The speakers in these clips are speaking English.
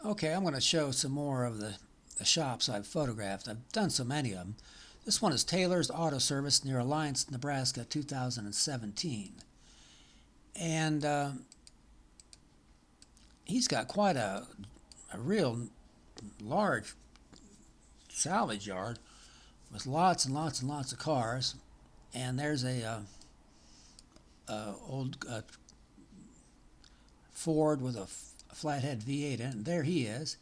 Okay, I'm going to show some more of the shops I've photographed. I've done so many of them. This one is Taylor's Auto Service near Alliance, Nebraska, 2017. And he's got quite a real large salvage yard with lots and lots and lots of cars. And there's a old Ford with a flathead V8 in it. And there he is.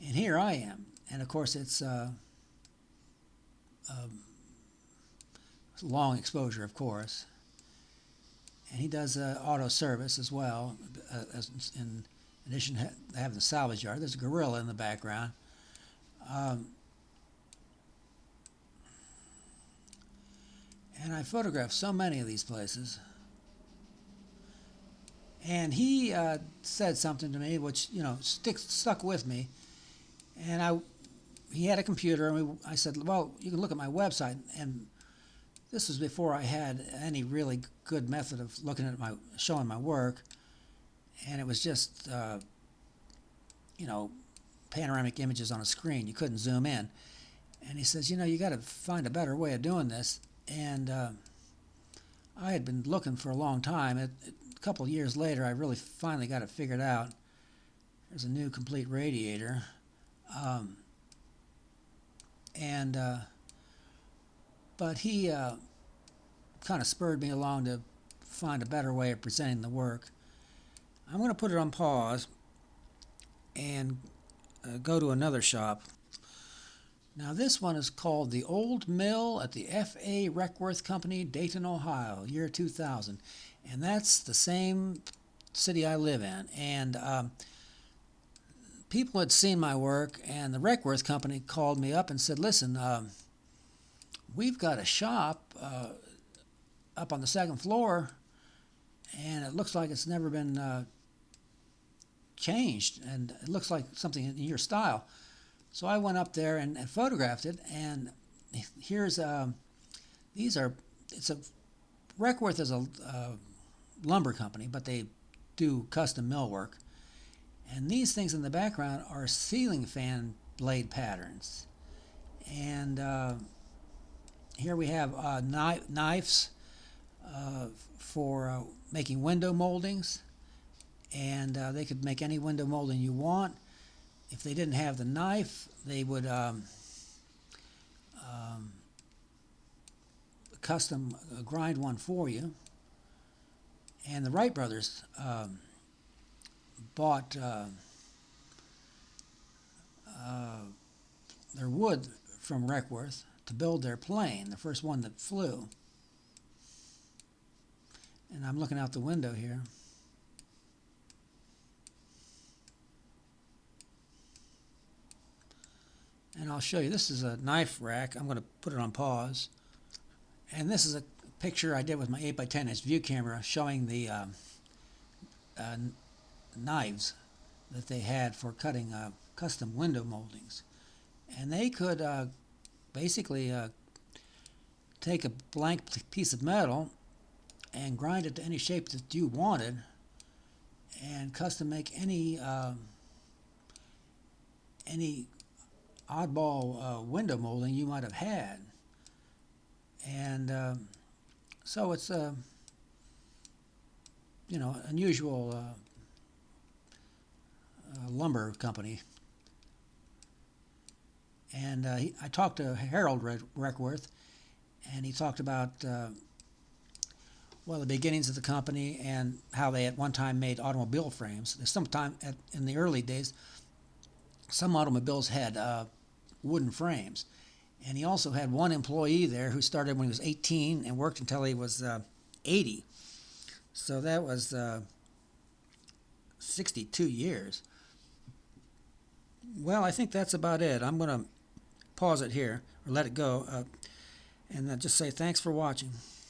And here I am. And of course it's long exposure, of course. And he does auto service as well, in addition to having the salvage yard. There's a gorilla in the background. And I photographed so many of these places. And he said something to me which, stuck with me. And he had a computer, and I said, well, you can look at my website. And this was before I had any really good method of looking at showing my work. And it was just, panoramic images on a screen. You couldn't zoom in. And he says, you got to find a better way of doing this. And I had been looking for a long time. A couple of years later, I really finally got it figured out. There's a new complete radiator. But he kind of spurred me along to find a better way of presenting the work. I'm going to put it on pause and go to another shop. Now this one is called the Old Mill at the F.A. Reckworth Company, Dayton, Ohio, year 2000. And that's the same city I live in. And people had seen my work, and the Reckworth Company called me up and said, listen, we've got a shop up on the second floor, and it looks like it's never been changed, and it looks like something in your style. So I went up there and photographed it, and here's Reckworth is a lumber company, but they do custom millwork. And these things in the background are ceiling fan blade patterns. And here we have knives for making window moldings. And they could make any window molding you want. If they didn't have the knife, they would custom grind one for you. And the Wright brothers bought their wood from Reckworth to build their plane, the first one that flew. And I'm looking out the window here. And I'll show you. This is a knife rack. I'm going to put it on pause. And this is a picture I did with my 8x10 view camera showing the knives that they had for cutting custom window moldings. And they could basically take a blank piece of metal and grind it to any shape that you wanted and custom make any oddball window molding you might have had. And so it's a unusual lumber company. And I talked to Harold Reckworth, and he talked about the beginnings of the company and how they at one time made automobile frames. Sometime in the early days, some automobiles had wooden frames. And he also had one employee there who started when he was 18 and worked until he was 80. So that was 62 years. Well, I think that's about it. I'm going to pause it here, or let it go, and just say thanks for watching.